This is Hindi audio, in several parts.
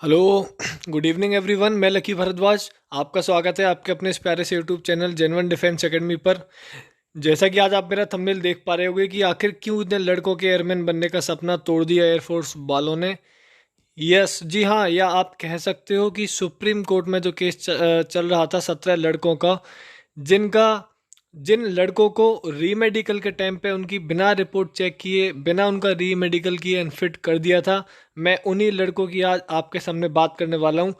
हेलो। Good evening everyone. मैं लकी भारद्वाज। आपका स्वागत है आपके अपने इस प्यारे से YouTube channel genuine defence academy पर। जैसा कि आज आप मेरा थंबनेल देख पा रहे होंगे कि आखिर क्यों इतने लड़कों के एयरमैन बनने का सपना तोड़ दिया एयरफोर्स वालों ने। यस जी हाँ, या आप कह सकते हो कि सुप्रीम कोर्ट में जो केस चल रहा था 17 लड़कों का, जिनका जिन लड़कों को रीमेडिकल के टाइम पे उनकी बिना रिपोर्ट चेक किए, बिना उनका रीमेडिकल किए अनफिट कर दिया था। मैं उन्हीं लड़कों की आज आपके सामने बात करने वाला हूँ।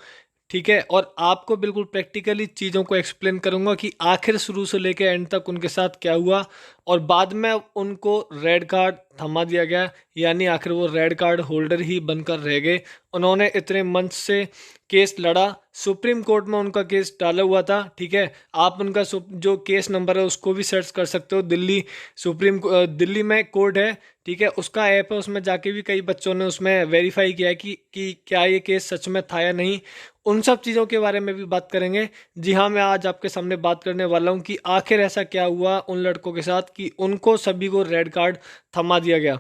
ठीक है, और आपको बिल्कुल प्रैक्टिकली चीज़ों को एक्सप्लेन करूंगा कि आखिर शुरू से लेकर एंड तक उनके साथ क्या हुआ, और बाद में उनको रेड कार्ड थमा दिया गया, यानी आखिर वो रेड कार्ड होल्डर ही बनकर रह गए। उन्होंने इतने मंथ से केस लड़ा, सुप्रीम कोर्ट में उनका केस डाला हुआ था। ठीक है, आप उनका जो केस नंबर है उसको भी सर्च कर सकते हो। दिल्ली में कोर्ट है, ठीक है, उसका ऐप है, उसमें जाके भी कई बच्चों ने उसमें वेरीफाई किया है कि क्या ये केस सच में था या नहीं। उन सब चीज़ों के बारे में भी बात करेंगे। जी हाँ, मैं आज आपके सामने बात करने वाला हूँ कि आखिर ऐसा क्या हुआ उन लड़कों के साथ कि उनको सभी को रेड कार्ड थमा दिया गया।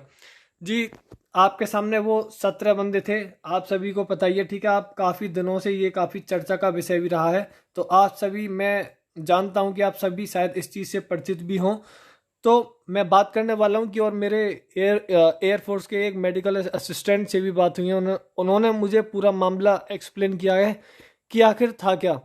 जी, आपके सामने वो 17 बंदे थे, आप सभी को पता ही है। ठीक है, आप काफ़ी दिनों से ये काफ़ी चर्चा का विषय भी रहा है, तो आप सभी, मैं जानता हूँ कि आप सभी शायद इस चीज़ से परिचित भी हों। तो मैं बात करने वाला हूँ कि, और मेरे एयरफोर्स के एक मेडिकल असिस्टेंट से भी बात हुई है। उन्होंने मुझे पूरा मामला एक्सप्लेन किया है कि आखिर था क्या।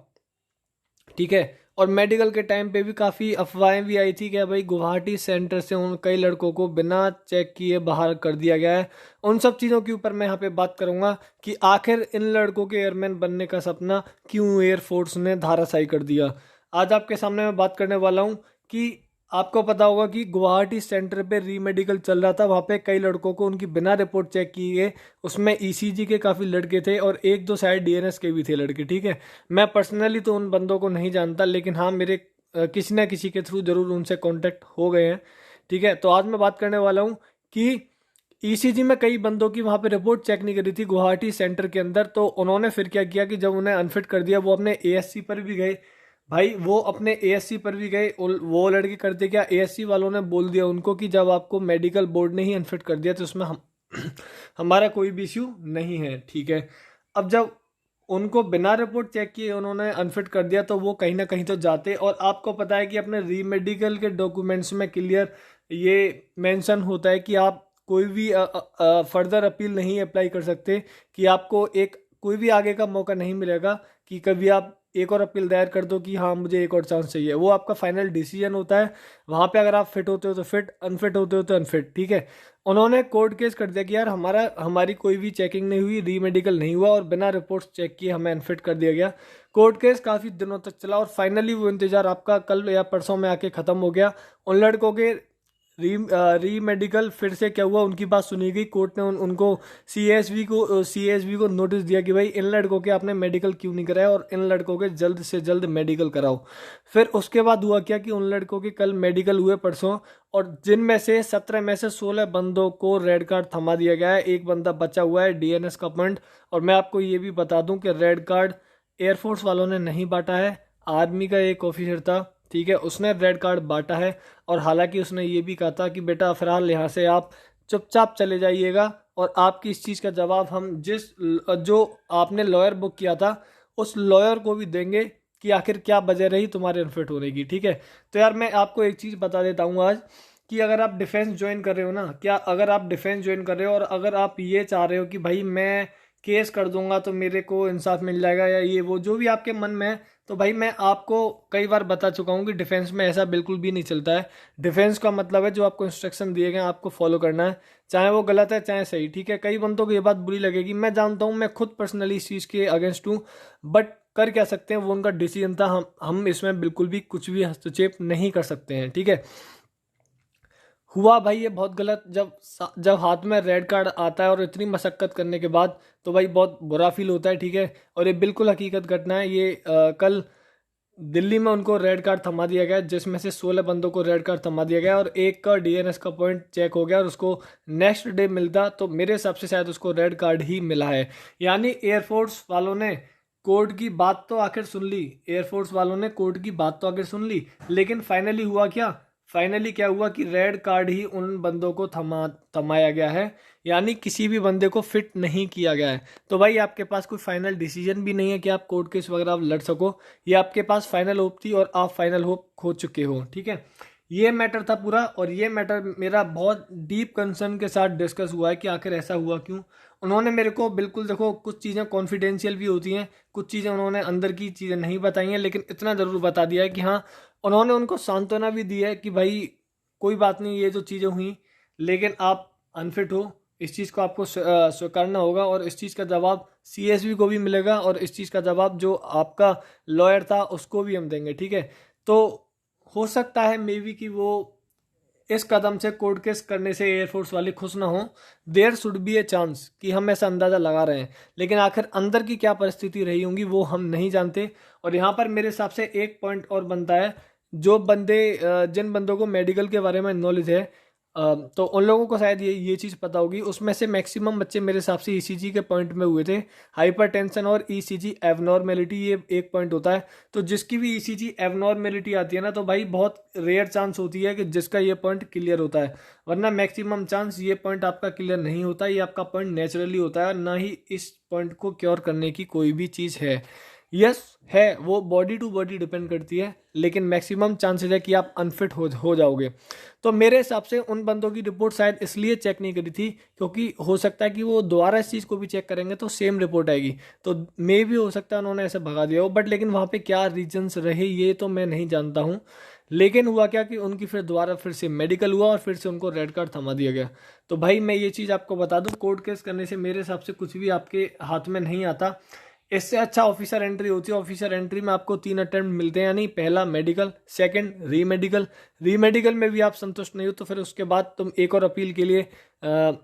ठीक है, और मेडिकल के टाइम पे भी काफ़ी अफवाहें भी आई थी कि भाई गुवाहाटी सेंटर से उन कई लड़कों को बिना चेक किए बाहर कर दिया गया है। उन सब चीज़ों के ऊपर मैं यहाँ पे बात करूंगा कि आखिर इन लड़कों के एयरमैन बनने का सपना क्यों एयरफोर्स ने धाराशायी कर दिया। आज आपके सामने मैं बात करने वाला हूँ कि आपको पता होगा कि गुवाहाटी सेंटर पे रीमेडिकल चल रहा था, वहाँ पे कई लड़कों को उनकी बिना रिपोर्ट चेक किए, उसमें ईसीजी के काफ़ी लड़के थे और एक दो शायद डीएनएस के भी थे लड़के। ठीक है, मैं पर्सनली तो उन बंदों को नहीं जानता, लेकिन हाँ, मेरे किसी ना किसी के थ्रू जरूर उनसे कांटेक्ट हो गए हैं। ठीक है, तो आज मैं बात करने वाला हूँ कि ईसीजी में कई बंदों की वहाँ पे रिपोर्ट चेक नहीं करी थी गुवाहाटी सेंटर के अंदर। तो उन्होंने फिर क्या किया कि जब उन्हें अनफिट कर दिया, वो अपने एएससी पर भी गए। भाई वो अपने एएससी पर भी गए, वो लड़के करते क्या, एएससी वालों ने बोल दिया उनको कि जब आपको मेडिकल बोर्ड ने ही अनफिट कर दिया तो उसमें हम हमारा कोई भी इश्यू नहीं है। ठीक है, अब जब उनको बिना रिपोर्ट चेक किए उन्होंने अनफिट कर दिया तो वो कहीं ना कहीं तो जाते। और आपको पता है कि अपने रीमेडिकल के डॉक्यूमेंट्स में क्लियर ये मेंशन होता है कि आप कोई भी फर्दर अपील नहीं अप्लाई कर सकते, कि आपको एक कोई भी आगे का मौका नहीं मिलेगा कि कभी आप एक और अपील दायर कर दो कि हाँ मुझे एक और चांस चाहिए। वो आपका फाइनल डिसीजन होता है। वहाँ पे अगर आप फिट होते हो तो फिट, अनफिट होते हो तो अनफिट। ठीक है, उन्होंने कोर्ट केस कर दिया कि यार हमारी कोई भी चेकिंग नहीं हुई, रीमेडिकल नहीं हुआ और बिना रिपोर्ट्स चेक किए हमें अनफिट कर दिया गया। कोर्ट केस काफ़ी दिनों तक चला और फाइनली वो इंतजार आपका कल या परसों में आके ख़त्म हो गया। उन लड़कों के री मेडिकल फिर से क्या हुआ, उनकी बात सुनी गई। कोर्ट ने उनको सीएसवी को नोटिस दिया कि भाई इन लड़कों के आपने मेडिकल क्यों नहीं कराया और इन लड़कों के जल्द से जल्द मेडिकल कराओ। फिर उसके बाद हुआ क्या कि उन लड़कों के कल मेडिकल हुए परसों, और जिनमें से 17 में से 16 बंदों को रेड कार्ड थमा दिया गया है। एक बंदा बचा हुआ है, डीएनएस का पॉइंट। और मैं आपको ये भी बता दूं कि रेड कार्ड एयरफोर्स वालों ने नहीं बांटा है, आर्मी का एक ऑफिसर था, ठीक है, उसने रेड कार्ड बांटा है। और हालांकि उसने ये भी कहा था कि बेटा फिलहाल यहाँ से आप चुपचाप चले जाइएगा, और आपकी इस चीज़ का जवाब हम जो आपने लॉयर बुक किया था उस लॉयर को भी देंगे कि आखिर क्या वजह रही तुम्हारे अनफिट होने की। ठीक है, तो यार मैं आपको एक चीज़ बता देता हूँ आज कि अगर आप डिफेंस ज्वाइन कर रहे हो ना, क्या अगर आप डिफेंस ज्वाइन कर रहे हो और अगर आप ये चाह रहे हो कि भाई मैं केस कर दूंगा तो मेरे को इंसाफ मिल जाएगा, या ये वो जो भी आपके मन में है, तो भाई मैं आपको कई बार बता चुका हूँ कि डिफेंस में ऐसा बिल्कुल भी नहीं चलता है। डिफेंस का मतलब है जो आपको इंस्ट्रक्शन दिए गए हैं आपको फॉलो करना है, चाहे वो गलत है चाहे सही। ठीक है, कई बंदों को ये बात बुरी लगेगी, मैं जानता हूँ, मैं खुद पर्सनली इस चीज़ के अगेंस्ट हूँ, बट कर क्या सकते हैं, वो उनका डिसीजन था। हम इसमें बिल्कुल भी कुछ भी हस्तक्षेप नहीं कर सकते हैं। ठीक है, हुआ भाई ये बहुत गलत। जब हाथ में रेड कार्ड आता है और इतनी मशक्कत करने के बाद, तो भाई बहुत बुरा फील होता है। ठीक है, और ये बिल्कुल हकीकत घटना है। ये कल दिल्ली में उनको रेड कार्ड थमा दिया गया, जिसमें से 16 बंदों को रेड कार्ड थमा दिया गया और एक का डीएनएस का पॉइंट चेक हो गया और उसको नेक्स्ट डे मिलता, तो मेरे हिसाब से शायद उसको रेड कार्ड ही मिला है। यानी एयरफोर्स वालों ने कोर्ट की बात तो आखिर सुन ली, एयरफोर्स वालों ने कोर्ट की बात तो आखिर सुन ली, लेकिन फाइनली हुआ क्या, फाइनली क्या हुआ कि रेड कार्ड ही उन बंदों को थमाया गया है, यानी किसी भी बंदे को फिट नहीं किया गया है। तो भाई आपके पास कोई फाइनल डिसीजन भी नहीं है कि आप कोर्ट केस वगैरह आप लड़ सको। ये आपके पास फाइनल होप थी और आप फाइनल होप खो चुके हो, ठीक है। ये मैटर था पूरा, और ये मैटर मेरा बहुत डीप कंसर्न के साथ डिस्कस हुआ है कि आखिर ऐसा हुआ क्यों। उन्होंने मेरे को बिल्कुल, देखो कुछ चीज़ें कॉन्फिडेंशियल भी होती हैं, कुछ चीज़ें उन्होंने अंदर की चीज़ें नहीं बताई हैं, लेकिन इतना ज़रूर बता दिया है कि हाँ, उन्होंने उनको सांत्वना भी दी है कि भाई कोई बात नहीं, ये जो चीज़ें हुई, लेकिन आप अनफिट हो, इस चीज़ को आपको स्वीकारना होगा, और इस चीज़ का जवाब सीएसबी को भी मिलेगा, और इस चीज़ का जवाब जो आपका लॉयर था उसको भी हम देंगे, ठीक है। तो हो सकता है मे बी कि वो इस कदम से कोर्ट केस करने से एयरफोर्स वाले खुश ना हो। There should be a chance कि हम ऐसा अंदाज़ा लगा रहे हैं, लेकिन आखिर अंदर की क्या परिस्थिति रही होंगी वो हम नहीं जानते। और यहाँ पर मेरे हिसाब से एक पॉइंट और बनता है, जो बंदे जिन बंदों को मेडिकल के बारे में नॉलेज है, तो उन लोगों को शायद ये चीज़ पता होगी। उसमें से मैक्सिमम बच्चे मेरे हिसाब से ईसीजी के पॉइंट में हुए थे। हाइपरटेंशन और ईसीजी एबनॉर्मेलिटी, ये एक पॉइंट होता है। तो जिसकी भी ईसीजी एबनॉर्मेलिटी आती है ना, तो भाई बहुत रेयर चांस होती है कि जिसका ये पॉइंट क्लियर होता है, वरना मैक्सिमम चांस ये पॉइंट आपका क्लियर नहीं होता। ये आपका पॉइंट नेचुरली होता है, ना ही इस पॉइंट को क्योर करने की कोई भी चीज़ है। यस है, वो बॉडी टू बॉडी डिपेंड करती है, लेकिन मैक्सिमम चांसेस है कि आप अनफिट हो जाओगे। तो मेरे हिसाब से उन बंदों की रिपोर्ट शायद इसलिए चेक नहीं करी थी क्योंकि हो सकता है कि वो दोबारा इस चीज़ को भी चेक करेंगे तो सेम रिपोर्ट आएगी, तो मे भी हो सकता है उन्होंने ऐसे भगा दिया हो। बट लेकिन वहाँ पे क्या रीजंस रहे ये तो मैं नहीं जानता हूँ। लेकिन हुआ क्या कि उनकी फिर दोबारा फिर से मेडिकल हुआ और फिर से उनको रेड कार्ड थमा दिया गया। तो भाई मैं ये चीज़ आपको बता दूं, कोर्ट केस करने से मेरे हिसाब से कुछ भी आपके हाथ में नहीं आता। इससे अच्छा ऑफिसर एंट्री होती है। ऑफिसर एंट्री में आपको 3 अटेम्प्ट मिलते हैं, यानी पहला मेडिकल, सेकंड री मेडिकल में भी आप संतुष्ट नहीं हो तो फिर उसके बाद तुम एक और अपील के लिए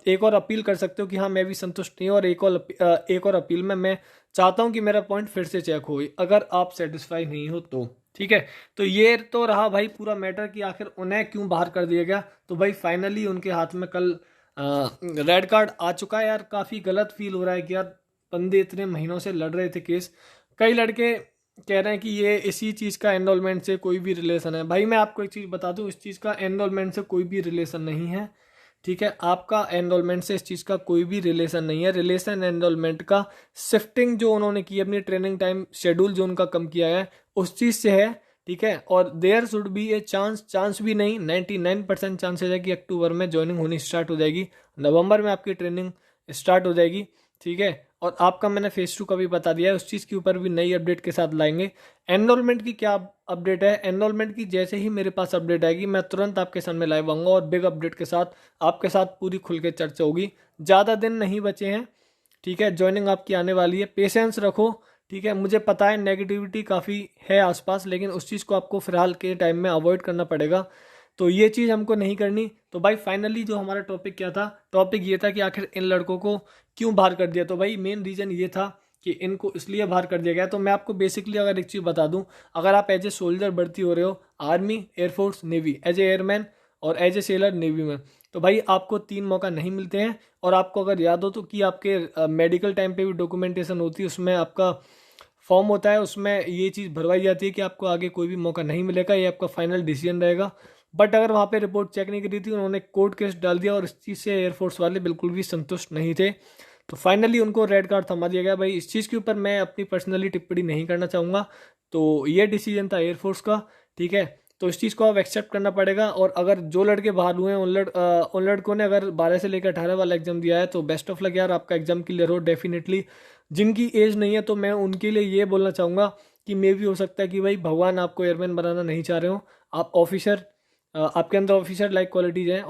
एक और अपील कर सकते हो कि हाँ मैं भी संतुष्ट नहीं हूँ, और एक और अपील में मैं चाहता हूँ कि मेरा पॉइंट फिर से चेक हो, अगर आप सेटिस्फाई नहीं हो तो, ठीक है। तो ये तो रहा भाई पूरा मैटर कि आखिर उन्हें क्यों बाहर कर दिया गया। तो भाई फाइनली उनके हाथ में कल रेड कार्ड आ चुका है। यार काफ़ी गलत फील हो रहा है कि यार बंदे इतने महीनों से लड़ रहे थे केस। कई लड़के कह रहे हैं कि ये इसी चीज़ का एनरोलमेंट से कोई भी रिलेशन है। भाई मैं आपको एक चीज़ बता दूं, इस चीज़ का एनरोलमेंट से कोई भी रिलेशन नहीं है, ठीक है। आपका एनरोलमेंट से इस चीज़ का कोई भी रिलेशन नहीं है। रिलेशन एनरोलमेंट का शिफ्टिंग जो उन्होंने की, अपनी ट्रेनिंग टाइम शेड्यूल जो उनका कम किया है उस चीज़ से है, ठीक है। और there should be a chance भी नहीं, 99% चांसेस है कि अक्टूबर में ज्वाइनिंग होनी स्टार्ट हो जाएगी, नवंबर में आपकी ट्रेनिंग स्टार्ट हो जाएगी, ठीक है। और आपका मैंने फेज 2 का भी बता दिया है, उस चीज़ के ऊपर भी नई अपडेट के साथ लाएंगे। एनरोलमेंट की क्या अपडेट है, एनरोलमेंट की जैसे ही मेरे पास अपडेट आएगी मैं तुरंत आपके सामने लाइव आऊँगा, और बिग अपडेट के साथ आपके साथ पूरी खुल के चर्चा होगी। ज़्यादा दिन नहीं बचे हैं, ठीक है। ज्वाइनिंग आपकी आने वाली है, पेशेंस रखो, ठीक है। मुझे पता है नेगेटिविटी काफ़ी है आसपास, लेकिन उस चीज़ को आपको फिलहाल के टाइम में अवॉइड करना पड़ेगा। तो ये चीज़ हमको नहीं करनी। तो भाई फाइनली जो हमारा टॉपिक क्या था, टॉपिक ये था कि आखिर इन लड़कों को क्यों बाहर कर दिया। तो भाई मेन रीज़न ये था कि इनको इसलिए बाहर कर दिया गया। तो मैं आपको बेसिकली अगर एक चीज़ बता दूं, अगर आप एज ए सोल्जर भर्ती हो रहे हो army, air force, navy, as a airman और एज ए सेलर नेवी में, तो भाई आपको 3 मौका नहीं मिलते हैं। और आपको अगर याद हो तो कि आपके मेडिकल टाइम पे भी डॉक्यूमेंटेशन होती है, उसमें आपका फॉर्म होता है, उसमें ये चीज़ भरवाई जाती है कि आपको आगे कोई भी मौका नहीं मिलेगा, ये आपका फाइनल डिसीजन रहेगा। बट अगर वहाँ पे रिपोर्ट चेक नहीं करी थी, उन्होंने कोर्ट केस डाल दिया, और इस चीज़ से एयरफोर्स वाले बिल्कुल भी संतुष्ट नहीं थे। तो फाइनली उनको रेड कार्ड थमा दिया गया। भाई इस चीज़ के ऊपर मैं अपनी पर्सनली टिप्पणी नहीं करना चाहूँगा। तो ये डिसीजन था एयरफोर्स का, ठीक है। तो इस चीज़ को अब एक्सेप्ट करना पड़ेगा। और अगर जो लड़के बाहर हुए हैं उन लड़कों ने अगर 12 से लेकर 18 वाला एग्जाम दिया है तो बेस्ट ऑफ लक यार, आपका एग्जाम क्लियर हो डेफिनेटली। जिनकी एज नहीं है तो मैं उनके लिए ये बोलना चाहूँगा कि मे भी हो सकता है कि भाई भगवान आपको एयरमैन बनाना नहीं चाह रहे हो, आप ऑफिसर, आपके अंदर ऑफिसर लाइक क्वालिटीज़ हैं,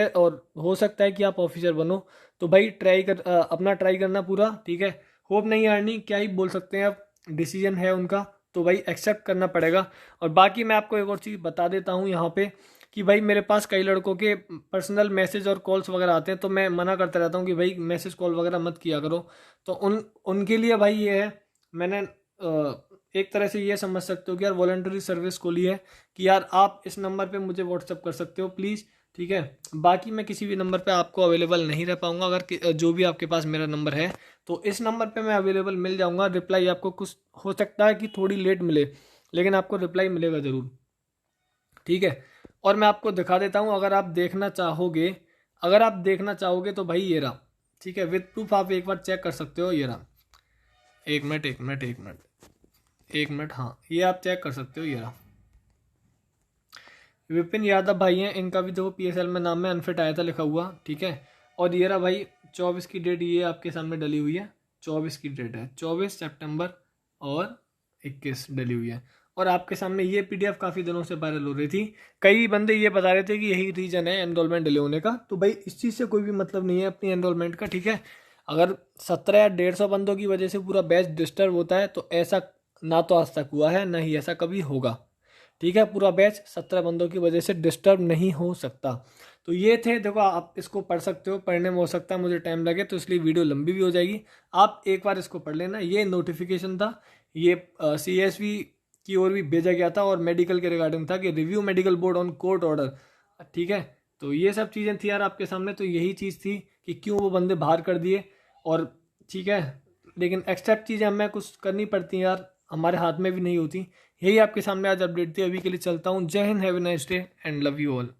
और हो सकता है कि आप ऑफिसर बनो। तो भाई अपना ट्राई करना पूरा, ठीक है। होप नहीं हारनी, क्या ही बोल सकते हैं, अब डिसीजन है उनका तो भाई एक्सेप्ट करना पड़ेगा। और बाकी मैं आपको एक और चीज़ बता देता हूँ यहाँ पे कि भाई मेरे पास कई लड़कों के पर्सनल मैसेज और कॉल्स वगैरह आते हैं, तो मैं मना करता रहता हूँ कि भाई मैसेज कॉल वगैरह मत किया करो। तो उनके लिए भाई ये है, मैंने एक तरह से ये समझ सकते हो कि यार वॉलंटरी सर्विस खोली है कि यार आप इस नंबर पे मुझे व्हाट्सअप कर सकते हो प्लीज़, ठीक है। बाकी मैं किसी भी नंबर पे आपको अवेलेबल नहीं रह पाऊंगा। अगर जो भी आपके पास मेरा नंबर है तो इस नंबर पे मैं अवेलेबल मिल जाऊंगा। रिप्लाई आपको कुछ हो सकता है कि थोड़ी लेट मिले, लेकिन आपको रिप्लाई मिलेगा ज़रूर, ठीक है। और मैं आपको दिखा देता हूँ, अगर आप देखना चाहोगे तो भाई ये रहा, ठीक है, विद प्रूफ आप एक बार चेक कर सकते हो। ये रहा, एक मिनट, हाँ ये आप चेक कर सकते हो। ये रहा, विपिन यादव भाई हैं, इनका भी देखो PSL में नाम में अनफिट आया था लिखा हुआ, ठीक है। और ये रहा भाई 24 की डेट, ये आपके सामने डली हुई है, 24 की डेट है, 24 सितंबर और 21 डली हुई है। और आपके सामने ये PDF काफ़ी दिनों से वायरल हो रही थी। कई बंदे ये बता रहे थे कि यही रीज़न है एनरोलमेंट डिले होने का। तो भाई इस चीज़ से कोई भी मतलब नहीं है अपनी एनरोलमेंट का, ठीक है। अगर 17 या 150 बंदों की वजह से पूरा बैच डिस्टर्ब होता है तो ऐसा ना तो आज तक हुआ है, ना ही ऐसा कभी होगा, ठीक है। पूरा बैच 17 बंदों की वजह से डिस्टर्ब नहीं हो सकता। तो ये थे, देखो आप इसको पढ़ सकते हो, पढ़ने में हो सकता है मुझे टाइम लगे तो इसलिए वीडियो लंबी भी हो जाएगी। आप एक बार इसको पढ़ लेना। ये नोटिफिकेशन था, ये CSV की ओर भी भेजा गया था और मेडिकल के रिगार्डिंग था कि review medical board on court order, ठीक है। तो ये सब चीज़ें थी यार आपके सामने। तो यही चीज़ थी कि क्यों वो बंदे बाहर कर दिए, और ठीक है, लेकिन एक्सेप्ट चीज़ें हमें कुछ करनी पड़ती हैं यार, हमारे हाथ में भी नहीं होती। यही आपके सामने आज अपडेट थी। अभी के लिए चलता हूँ। जय Hind, have a nice day and love you all.